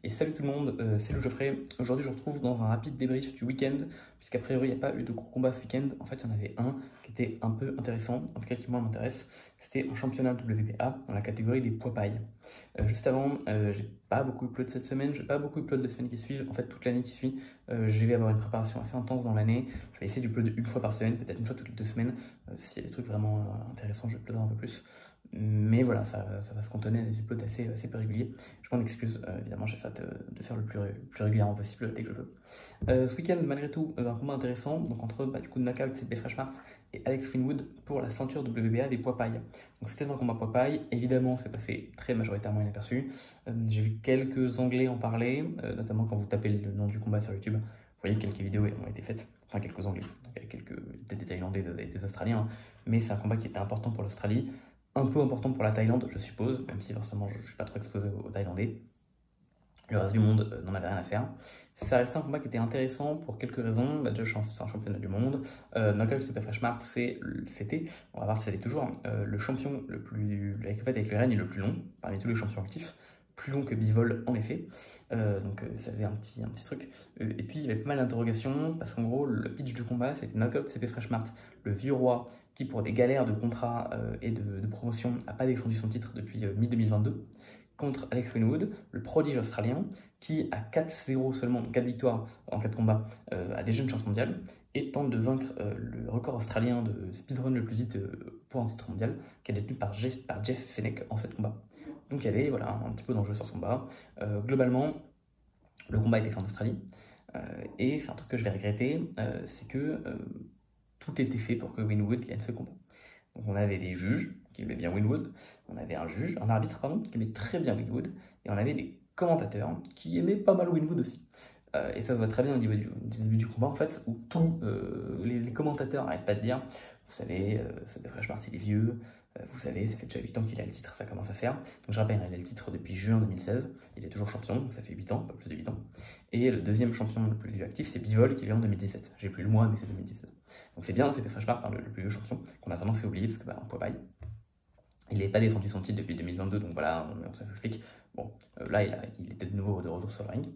Et salut tout le monde, c'est le Geoffrey. Aujourd'hui je vous retrouve dans un rapide débrief du week-end, puisqu'a priori il n'y a pas eu de gros combats ce week-end. En fait il y en avait un qui était un peu intéressant, en tout cas qui moi m'intéresse. C'était un championnat WBA dans la catégorie des poids pailles. Juste avant, j'ai pas beaucoup upload cette semaine, j'ai pas beaucoup upload les semaines qui suivent. En fait toute l'année qui suit, je vais avoir une préparation assez intense dans l'année. Je vais essayer d'upload une fois par semaine, peut-être une fois toutes les 2 semaines. S'il y a des trucs vraiment intéressants, je uploaderai un peu plus. Mais voilà, ça va se cantonner à des uploads assez peu réguliers. Je m'en excuse, évidemment, j'essaie de faire le plus régulièrement possible dès que je veux. Ce week-end, malgré tout, un combat intéressant, donc entre du coup Knockout, CP Freshmart et Alex Greenwood pour la ceinture WBA des poids pailles. Donc c'était un combat poids pailles, évidemment, c'est passé très majoritairement inaperçu. J'ai vu quelques Anglais en parler, notamment quand vous tapez le nom du combat sur YouTube. Vous voyez, quelques vidéos ont été faites, enfin quelques Anglais, donc peut-être des Thaïlandais, des Australiens, hein. Mais c'est un combat qui était important pour l'Australie. Un peu important pour la Thaïlande, je suppose, même si forcément je ne suis pas trop exposé aux Thaïlandais. Le reste du monde n'en avait rien à faire. Ça restait un combat qui était intéressant pour quelques raisons. Déjà, c'est un championnat du monde. Knockout CP Freshmart, c'était, on va voir si ça l'est toujours, le champion le plus, avec le règne le plus long parmi tous les champions actifs. Plus long que Bivol en effet. Donc ça faisait un petit truc. Et puis il y avait pas mal d'interrogations parce qu'en gros le pitch du combat c'était Knockout CP Freshmart, le vieux roi qui pour des galères de contrat et de promotion n'a pas défendu son titre depuis mi-2022, contre Alex Greenwood, le prodige australien qui a 4-0 seulement, 4 victoires en 4 combats, a des jeunes chances mondiales et tente de vaincre le record australien de speedrun le plus vite pour un titre mondial qui est détenu par Jeff Fenech en 7 combats. Donc il y avait voilà, un petit peu d'enjeu sur ce combat. Globalement, le combat a été fait en Australie. Et c'est un truc que je vais regretter, c'est que tout était fait pour que Greenwood gagne ce combat. Donc on avait des juges qui aimaient bien Greenwood, on avait un arbitre pardon, qui aimait très bien Greenwood, et on avait des commentateurs qui aimaient pas mal Greenwood aussi. Et ça se voit très bien au niveau du début du combat en fait, où tous les commentateurs n'arrêtent pas de dire, vous savez, CP Freshmart il est vieux, vous savez, ça fait déjà 8 ans qu'il a le titre, ça commence à faire. Donc je rappelle, il a le titre depuis juin 2016, il est toujours champion, donc ça fait 8 ans, pas plus de 8 ans. Et le deuxième champion le plus vieux actif, c'est Bivol, qui est en 2017. J'ai plus le mois, mais c'est 2017. Donc c'est bien, CP Freshmart, le plus vieux champion, qu'on a tendance à oublier, parce que en poids paille. Il n'avait pas défendu son titre depuis 2022, donc voilà, ça s'explique. Bon, là, il était de nouveau de retour sur le ring.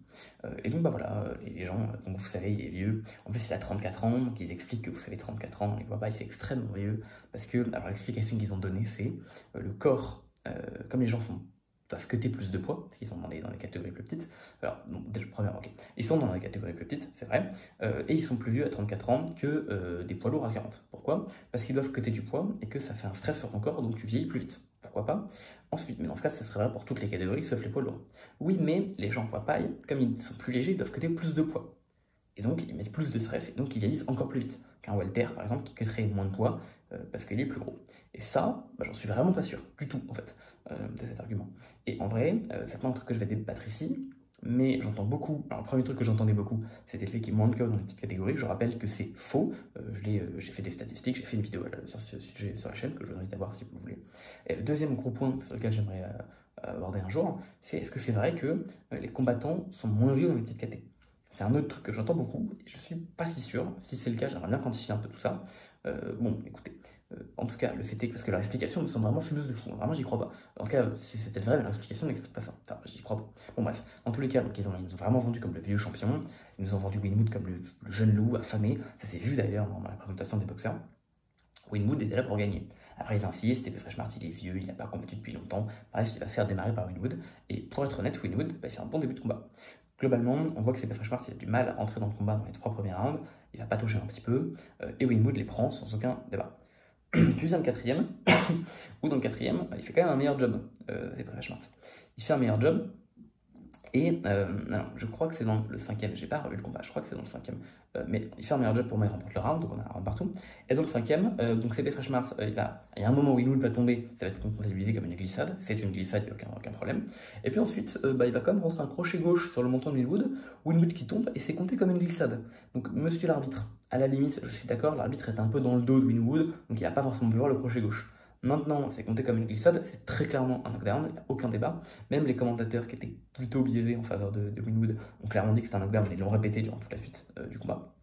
Et donc, voilà, les gens, donc vous savez, il est vieux. En plus, il a 34 ans, donc ils expliquent que vous savez, 34 ans, il voit pas, il fait extrêmement vieux. Parce que, alors l'explication qu'ils ont donnée, c'est le corps, comme les gens doivent cutter plus de poids, parce qu'ils sont dans les catégories plus petites. Alors, donc, déjà, premièrement, ok. Ils sont dans les catégories plus petites, c'est vrai, et ils sont plus vieux à 34 ans que des poids lourds à 40. Pourquoi? Parce qu'ils doivent cutter du poids et que ça fait un stress sur ton corps, donc tu vieillis plus vite. Pourquoi pas? Ensuite, mais dans ce cas, ça serait vrai pour toutes les catégories, sauf les poids lourds. Oui, mais les gens poids paille, comme ils sont plus légers, ils doivent cutter plus de poids. Et donc, ils mettent plus de stress, et donc ils vieillissent encore plus vite qu'un welter, par exemple, qui cutterait moins de poids parce qu'il est plus gros. Et ça, j'en suis vraiment pas sûr, du tout, en fait, de cet argument. Et en vrai, c'est pas un truc que je vais débattre ici, mais j'entends beaucoup. Alors, le premier truc que j'entendais beaucoup, c'était le fait qu'il y ait moins de cas dans les petites catégories. Je rappelle que c'est faux. J'ai fait des statistiques, j'ai fait une vidéo sur ce sujet sur la chaîne que je vous invite à voir si vous voulez. Et le deuxième gros point sur lequel j'aimerais aborder un jour, c'est est-ce que c'est vrai que les combattants sont moins vieux dans les petites catégories? C'est un autre truc que j'entends beaucoup et je suis pas si sûr. Si c'est le cas, j'aimerais bien quantifier un peu tout ça. Bon, écoutez. En tout cas, le fait est que, parce que leur explication me semble vraiment fumeuse de fou, vraiment j'y crois pas. En tout cas, si c'était vrai, leur explication n'explique pas ça. Enfin, j'y crois pas. Bon, bref, dans tous les cas, donc, ils nous ont vraiment vendu comme le vieux champion, ils nous ont vendu Greenwood comme le jeune loup affamé, ça s'est vu d'ailleurs dans la présentation des boxeurs. Greenwood était là pour gagner. Après, ils insistent, CP Freshmart il est vieux, il n'a pas combattu depuis longtemps, bref, il va se faire démarrer par Greenwood, et pour être honnête, Greenwood il fait un bon début de combat. Globalement, on voit que CP Freshmart il a du mal à entrer dans le combat dans les 3 premiers rounds, il va pas toucher un petit peu, et Greenwood les prend sans aucun débat. Puis dans le quatrième, ou dans le quatrième, il fait quand même un meilleur job, CP Freshmart. Il fait un meilleur job, et non, je crois que c'est dans le 5e, j'ai pas revu le combat, je crois que c'est dans le 5e, mais il fait un meilleur job pour moi, il remporte le round, donc on a un round partout. Et dans le 5e, donc CP Freshmart, il y a un moment où Greenwood va tomber, ça va être comptabilisé comme une glissade, c'est une glissade, il n'y a aucun problème. Et puis ensuite, il va quand même rentrer un crochet gauche sur le menton de Greenwood qui tombe, et c'est compté comme une glissade. Donc monsieur l'arbitre, à la limite, je suis d'accord, l'arbitre est un peu dans le dos de Greenwood, donc il n'a pas forcément pu voir le crochet gauche. Maintenant, c'est compté comme une glissade, c'est très clairement un knockdown, il n'y a aucun débat. Même les commentateurs qui étaient plutôt biaisés en faveur de Greenwood ont clairement dit que c'était un knockdown, et ils l'ont répété durant toute la suite du combat.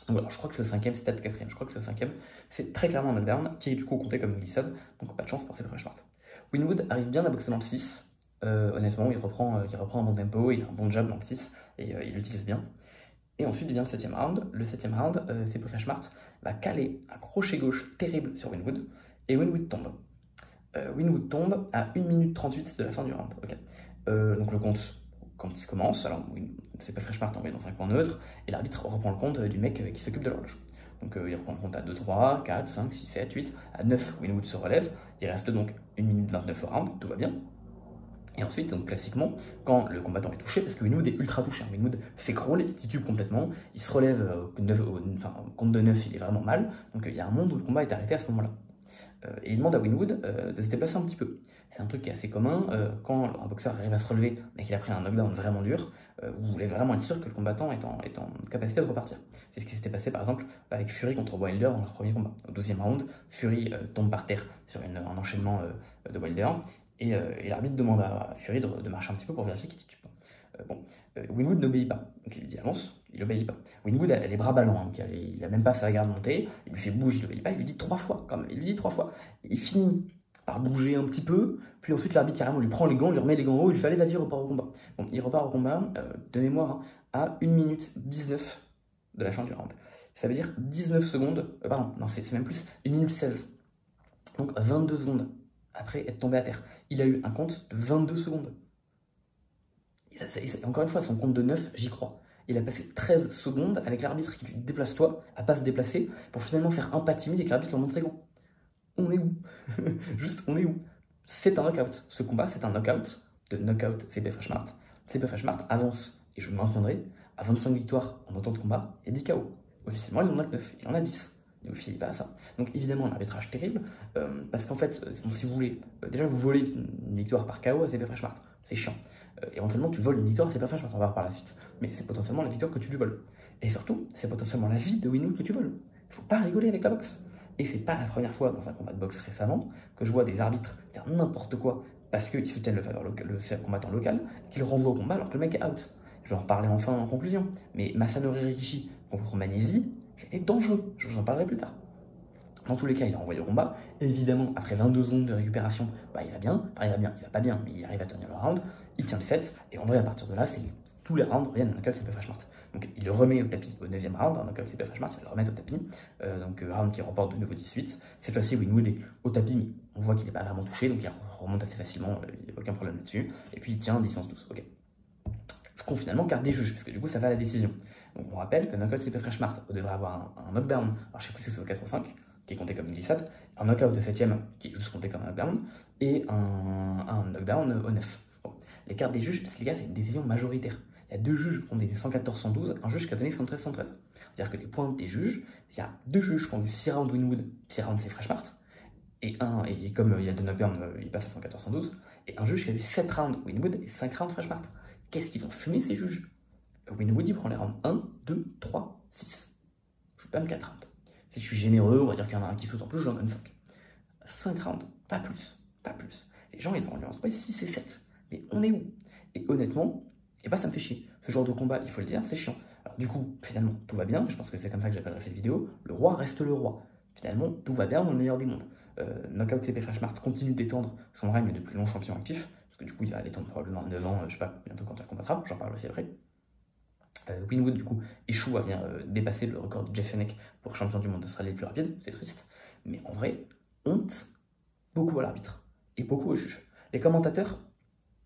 Donc voilà, je crois que c'est le 5e, c'est peut-être le 4e, je crois que c'est le 5e. C'est très clairement un knockdown qui est du coup compté comme une glissade, donc pas de chance pour CP Freshmart. Greenwood arrive bien à boxer dans le 6, Honnêtement, il reprend un bon tempo, il a un bon jab dans le 6 et il l'utilise bien. Et ensuite vient le 7ème round. Le 7ème round, Sepo Flashmart va caler un crochet gauche terrible sur Winwood et Winwood tombe. Winwood tombe à 1 minute 38 de la fin du round. Okay. Donc le compte, quand il commence, alors Sepo Flashmart tombe dans un coin neutre et l'arbitre reprend le compte du mec qui s'occupe de l'horloge. Donc il reprend le compte à 2, 3, 4, 5, 6, 7, 8, à 9, Winwood se relève. Il reste donc 1 minute 29 au round, tout va bien. Et ensuite, donc classiquement, quand le combattant est touché, parce que Winwood est ultra touché, hein, Winwood s'écroule, il titube complètement, il se relève, au compte de 9, il est vraiment mal, donc il y a un monde où le combat est arrêté à ce moment-là. Et il demande à Winwood de se déplacer un petit peu. C'est un truc qui est assez commun, quand un boxeur arrive à se relever, mais qu'il a pris un knockdown vraiment dur, vous voulez vraiment être sûr que le combattant est en capacité de repartir. C'est ce qui s'était passé par exemple avec Fury contre Wilder dans leur premier combat. Au 12e round, Fury tombe par terre sur un enchaînement de Wilder, et l'arbitre demande à Fury de marcher un petit peu pour vérifier qu'il titube pas. Winwood n'obéit pas, donc il lui dit avance, il obéit pas. Winwood a les bras ballants, hein, il a même pas sa garde montée, il lui fait bouge, il obéit pas, il lui dit 3 fois quand même, il lui dit 3 fois. Il finit par bouger un petit peu, puis ensuite l'arbitre carrément lui prend les gants, lui remet les gants haut, il lui fait allez vas-y repart au combat. Bon, il repart au combat, de mémoire, hein, à 1 minute 19 de la fin du round. Ça veut dire 19 secondes, pardon, non c'est même plus, 1 minute 16. Donc 22 secondes après être tombé à terre. Il a eu un compte de 22 secondes. Encore une fois, son compte de 9, j'y crois. Il a passé 13 secondes avec l'arbitre qui lui déplace toi, à pas se déplacer, pour finalement faire un pas timide et que l'arbitre lui remonte ses gants. On est où? Juste, on est où? C'est un knockout. Ce combat, c'est un knockout de knockout CP Flashmart. CP Flashmart avance, et je maintiendrai, à 25 victoires en autant de combats et 10 KO. Officiellement, il en a 9, il en a 10. Ne vous fiez pas à ça. Donc évidemment, un arbitrage terrible, parce qu'en fait, si vous voulez, déjà vous volez une victoire par KO à CP Flashmart, c'est chiant. Éventuellement, tu voles une victoire à CP Flashmart, on va voir par la suite. Mais c'est potentiellement la victoire que tu lui voles. Et surtout, c'est potentiellement la vie de Winwood que tu voles. Il faut pas rigoler avec la boxe. Et c'est pas la première fois dans un combat de boxe récemment que je vois des arbitres faire n'importe quoi parce qu'ils soutiennent le combattant local, qu'ils le renvoient au combat alors que le mec est out. Je vais en reparler enfin en conclusion. Mais Masanori Rikishi contre Magnesi, c'était dangereux. Je vous en parlerai plus tard. Dans tous les cas, il est renvoyé au combat. Évidemment, après 22 secondes de récupération, il va bien. Enfin, il va pas bien, mais il arrive à tenir le round. Il tient le 7. Et en vrai, à partir de là, tous les rounds reviennent à un knockout CP Flashmart. Donc, il le remet au tapis au 9e round, un knockout CP Flashmart, il va le remettre au tapis. Round qui remporte de nouveau 18. Cette fois-ci, Winwood est au tapis, mais on voit qu'il n'est pas vraiment touché, donc il remonte assez facilement, il n'y a aucun problème là-dessus. Et puis, il tient distance 12. Ok. Ce qu'on finalement garde des juges, parce que du coup, ça va à la décision. Donc, on rappelle que knockout CP Flashmart devrait avoir un knockdown, alors je sais plus si c'est au 4 ou 5, qui est compté comme une glissade, un knockout de 7ème qui est juste compté comme un knockdown, et un knockdown au 9. Bon. Les cartes des juges, les gars, c'est une décision majoritaire. Il y a 2 juges qui ont donné 114-112, un juge qui a donné 113-113. C'est-à-dire que les points des juges, il y a 2 juges qui ont eu 6 rounds Winwood, 6 rounds c'est Flashmart, et comme il y a 2 knockdowns, il passe à 114-112, et un juge qui a eu 7 rounds Winwood et 5 rounds Flashmart. Qu'est-ce qu'ils vont fumer ces juges? Winwood il prend les rounds 1, 2, 3, 6. Je donne 4 rounds. Si je suis généreux, on va dire qu'il y en a un qui saute en plus, j'en donne 5. 5 rounds, pas plus, pas plus. Les gens, ils vont en jouer 6 et 7. Mais on est où? Et honnêtement, ça me fait chier. Ce genre de combat, il faut le dire, c'est chiant. Alors du coup, finalement, tout va bien. Je pense que c'est comme ça que j'appellerai cette vidéo. Le roi reste le roi. Finalement, tout va bien dans le meilleur des mondes. Knockout CP Flashmart continue d'étendre son règne de plus long champion actif. Parce que du coup, il va l'étendre probablement à 9 ans, je sais pas, bientôt quand il combattra. J'en parle aussi après. Winwood, du coup, échoue à venir dépasser le record de Jeff Fenech pour champion du monde d'Australie le plus rapide. C'est triste. Mais en vrai, honte beaucoup à l'arbitre et beaucoup au juge. Les commentateurs,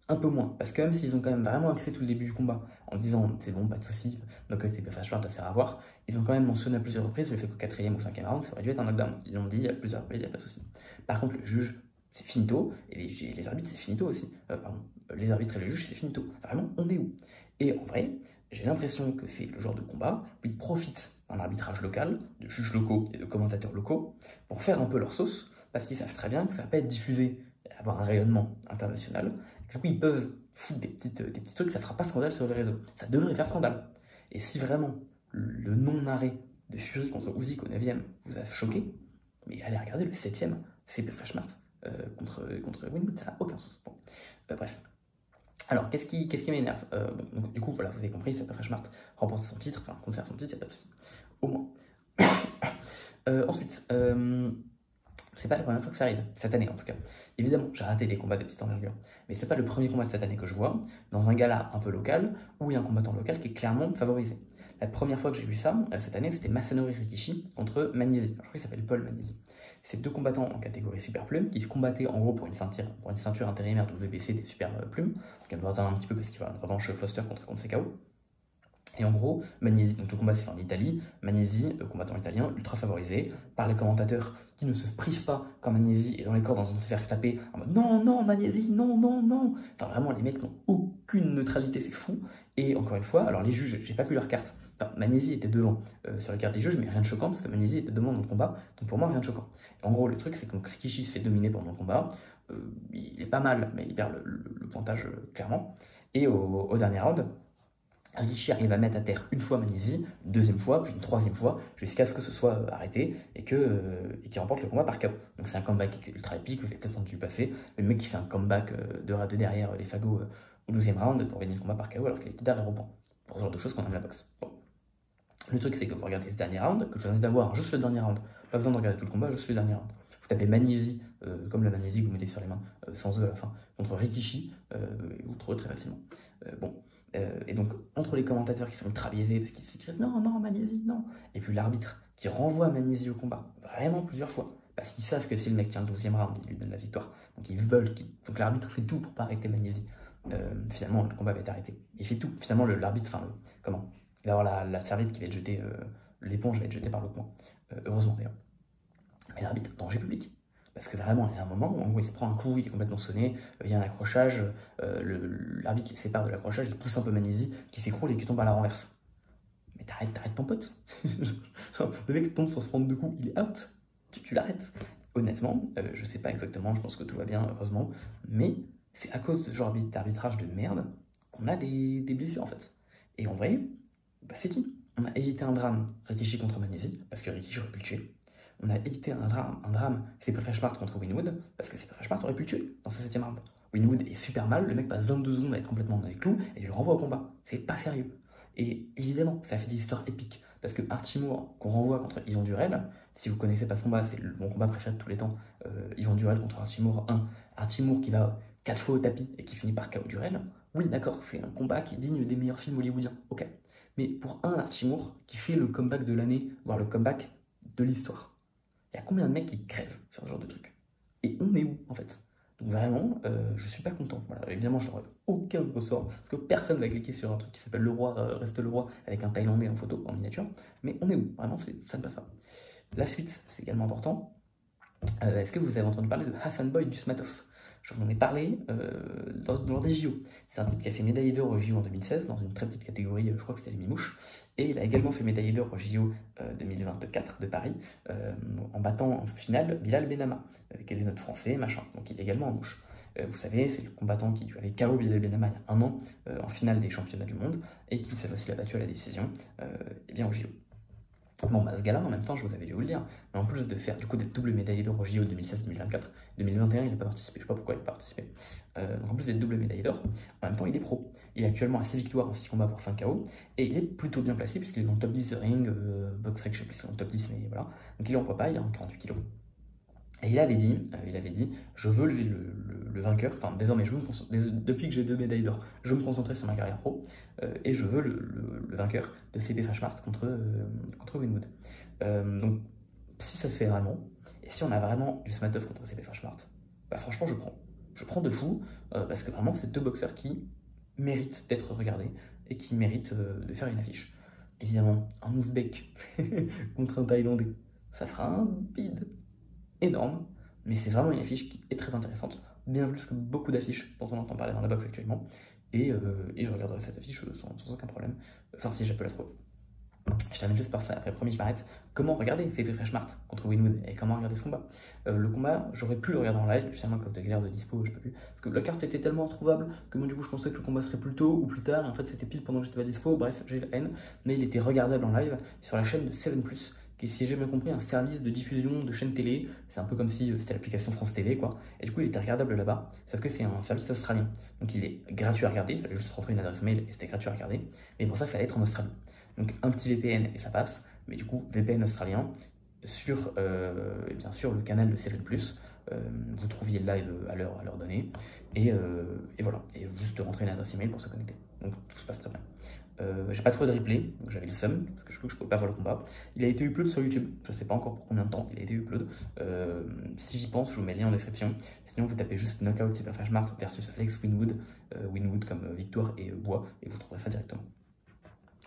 un peu moins, parce que même s'ils ont quand même vraiment axé tout le début du combat en disant c'est bon, pas de soucis, donc c'est pas Flashmart, ça sert à voir, ils ont quand même mentionné à plusieurs reprises le fait qu'au 4e ou 5e round, ça aurait dû être un knockdown. Ils l'ont dit à plusieurs reprises, il n'y a pas de soucis. Par contre, le juge, c'est finito, et les arbitres, c'est finito aussi. Les arbitres et le juge, c'est finito. Vraiment, on est où? Et en vrai, j'ai l'impression que c'est le genre de combat où ils profitent d'un arbitrage local, de juges locaux et de commentateurs locaux, pour faire un peu leur sauce, parce qu'ils savent très bien que ça va pas être diffusé, avoir un rayonnement international. Du coup, ils peuvent foutre des petits trucs, ça fera pas scandale sur les réseaux. Ça devrait faire scandale. Et si vraiment le non-arrêt de Fury contre Usyk au 9e vous a choqué, mais allez regarder le 7e, c'est Flashmart contre Winwood, ça n'a aucun sens. Bon. Bref. Alors, qu'est-ce qui m'énerve? Donc, du coup, voilà, vous avez compris, c'est Flashmart remporte son titre, enfin, conserve son titre, il n'y a pas de souci. Au moins. Ensuite, c'est pas la première fois que ça arrive, cette année en tout cas. Évidemment, j'ai raté des combats de petite envergure, mais c'est pas le premier combat de cette année que je vois, dans un gala un peu local, où il y a un combattant local qui est clairement favorisé. La première fois que j'ai vu ça, cette année, c'était Masanori Rikishi contre Magnesi. Je crois qu'il s'appelle Paul Magnesi. C'est deux combattants en catégorie super plume qui se combattaient en gros pour une ceinture intérimaire de WBC des super plumes. Donc on va attendre un petit peu parce qu'il va y avoir une revanche Foster contre Conseca. Et en gros, Magnesi, donc le combat s'est fait en Italie, Magnesi, combattant italien, ultra favorisé par les commentateurs qui ne se privent pas quand Magnesi est dans les cordes en train de se faire taper en mode non, non, Magnesi, non, non, non. Enfin vraiment, les mecs n'ont aucune neutralité, c'est fou. Et encore une fois, alors les juges, j'ai pas vu leur carte. Enfin, Magnesi était devant sur la carte des juges, mais rien de choquant parce que Magnesi était devant dans le combat, donc pour moi, rien de choquant. Et en gros, le truc, c'est que Rikishi se fait dominer pendant le combat. Il est pas mal, mais il perd le pointage clairement. Et au dernier round, Rikishi arrive à mettre à terre une fois Magnesi, une deuxième fois, puis une troisième fois, jusqu'à ce que ce soit arrêté et qu'il remporte le combat par KO. Donc c'est un comeback ultra épique, vous l'avez peut-être entendu passer. Le mec qui fait un comeback de derrière les fagots au 12e round pour gagner le combat par KO alors qu'il était derrière au banc. Pour ce genre de choses qu'on aime la boxe. Bon. Le truc c'est que vous regardez ce dernier round, que je vous invite d'avoir juste le dernier round. Pas besoin de regarder tout le combat, juste le dernier round. Vous tapez Magnesi, comme la Magnesi que vous mettez sur les mains, sans eux à la fin, contre Rikishi, vous le trouvez très facilement. Bon. Et donc, entre les commentateurs qui sont ultra biaisés parce qu'ils se disent non, non, Magnesi, non. Et puis l'arbitre qui renvoie Magnesi au combat, vraiment plusieurs fois, parce qu'ils savent que si le mec tient le 12e round, il lui donne la victoire. Donc ils veulent donc l'arbitre fait tout pour pas arrêter Magnesi. Finalement, le combat va être arrêté. Il fait tout. Finalement, l'arbitre, comment il va avoir la serviette qui va être jetée, l'éponge va être jetée par le coin. Heureusement d'ailleurs. Mais l'arbitre, danger public. Parce que vraiment, il y a un moment où il se prend un coup, il est complètement sonné, il y a un accrochage, l'arbitre qui le sépare de l'accrochage, il pousse un peu Magnesi, qui s'écroule et qui tombe à la renverse. Mais t'arrêtes ton pote. Le mec tombe sans se prendre de coups, il est out. Tu l'arrêtes. Honnêtement, je sais pas exactement, je pense que tout va bien, heureusement, mais c'est à cause de ce genre d'arbitrage de merde qu'on a des blessures en fait. Et en vrai, bah c'est dit. On a évité un drame Rikishi contre Magnesi, parce que Rikishi aurait pu le tuer. On a évité un drame CP Freshmart contre Winwood, parce que CP Freshmart aurait pu le tuer dans ce 7e round. Winwood est super mal, le mec passe 22 secondes à être complètement dans les clous, et il le renvoie au combat. C'est pas sérieux. Et évidemment, ça fait des histoires épiques, parce que Artimour, qu'on renvoie contre Yvan Durel, si vous connaissez pas ce combat, c'est mon combat préféré de tous les temps, Yvan Durel contre Artimour 1, Artimour qui va 4 fois au tapis et qui finit par KO Durel, oui d'accord, c'est un combat qui est digne des meilleurs films hollywoodiens, ok. Mais pour un Artimour qui fait le comeback de l'année, voire le comeback de l'histoire, il y a combien de mecs qui crèvent sur ce genre de truc? Et on est où en fait? Donc vraiment, je suis pas content. Voilà, évidemment, je n'aurai aucun ressort, parce que personne va cliquer sur un truc qui s'appelle Le Roi reste le roi, avec un Thaïlandais en photo, en miniature. Mais on est où? Vraiment, ça ne passe pas. La suite, c'est également important. Est-ce que vous avez entendu parler de Hassan Boy Dusmatov? Je vous en ai parlé lors des JO. C'est un type qui a fait médaille d'or au JO en 2016, dans une très petite catégorie, je crois que c'était les mimouches. Et il a également fait médaille d'or au JO 2024 de Paris, en battant en finale Bilal Benama, qui est notre français, machin. Donc il est également en mouche. Vous savez, c'est le combattant qui avait KO Bilal Benama il y a un an, en finale des championnats du monde, et qui cette fois-ci l'a battu à la décision, et bien au JO. Bon, bah, ce gars-là, en même temps, je vous avais dû vous le dire, mais en plus de faire du coup d'être double médaillé d'or au JO 2016-2024, 2021, il n'a pas participé, je sais pas pourquoi il n'a pas participé. Donc en plus d'être double médaillé d'or, en même temps, il est pro. Il est actuellement à 6 victoires en 6 combats pour 5 KO, et il est plutôt bien placé puisqu'il est dans le top 10 de ring, BoxRec, je sais plus si c'est dans le top 10, mais voilà. Donc il est en poids paille, hein, 48 kg. Et il avait dit, je veux lever le vainqueur, enfin désormais, depuis que j'ai 2 médailles d'or, je veux me concentrer sur ma carrière pro, et je veux le vainqueur de CP Freshmart contre Winwood. Donc si ça se fait vraiment, et si on a vraiment du Smatov contre CP Freshmart, bah franchement je prends. Je prends de fou, parce que vraiment c'est deux boxeurs qui méritent d'être regardés, et qui méritent de faire une affiche. Évidemment, un Ouzbek contre un Thaïlandais, ça fera un bide énorme, mais c'est vraiment une affiche qui est très intéressante, bien plus que beaucoup d'affiches dont on entend parler dans la boxe actuellement, et je regarderai cette affiche sans aucun problème, enfin si je peux la trouver. Je termine juste par ça, après promis je m'arrête. Comment regarder CP Freshmart contre Winwood, et comment regarder ce combat? Le combat, j'aurais pu le regarder en live, mais finalement à cause de galère de dispo, je peux plus, parce que la carte était tellement introuvable que moi du coup je pensais que le combat serait plus tôt ou plus tard, et en fait c'était pile pendant que j'étais pas dispo, bref, j'ai la haine, mais il était regardable en live sur la chaîne de 7+, qui est, si j'ai bien compris, un service de diffusion de chaîne télé. C'est un peu comme si c'était l'application France TV, quoi. Et du coup, il était regardable là-bas, sauf que c'est un service australien. Donc il est gratuit à regarder, il fallait juste rentrer une adresse mail et c'était gratuit à regarder. Mais pour ça, il fallait être en Australie. Donc un petit VPN et ça passe, mais du coup, VPN australien, sur, bien sûr, le canal de Cyril Plus. Vous trouviez le live à l'heure donnée. Et voilà. Et juste rentrer une adresse email pour se connecter. Donc tout se passe très bien. J'ai pas trouvé de replay, donc j'avais le seum, parce que je ne pouvais pas voir le combat. Il a été upload sur YouTube, je sais pas encore pour combien de temps il a été upload. Si j'y pense, je vous mets le lien en description. Sinon, vous tapez juste Knockout Cyber Flash Mart versus Alex Winwood, Winwood comme victoire et bois, et vous trouverez ça directement.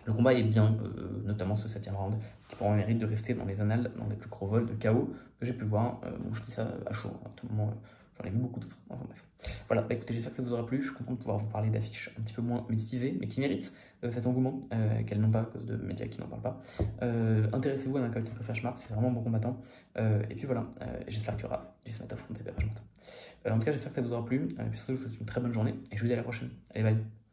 Le combat est bien, notamment ce 7ème round, qui pour moi mérite de rester dans les annales, dans les plus gros vols de KO que j'ai pu voir. Bon, je dis ça à chaud, à tout moment, j'en ai vu beaucoup d'autres. Enfin bref. Voilà, bah, écoutez, j'espère que ça vous aura plu. Je suis content de pouvoir vous parler d'affiches un petit peu moins médiatisées, mais qui méritent cet engouement, qu'elles n'ont pas à cause de médias qui n'en parlent pas. Intéressez-vous à un Knockout Cyber Flash Mart, c'est vraiment un bon combattant. Et puis voilà, j'espère qu'il y aura du Smatter Front Cyber Flash Mart. En tout cas, j'espère que ça vous aura plu. Et puis surtout, je vous souhaite une très bonne journée et je vous dis à la prochaine. Allez, bye!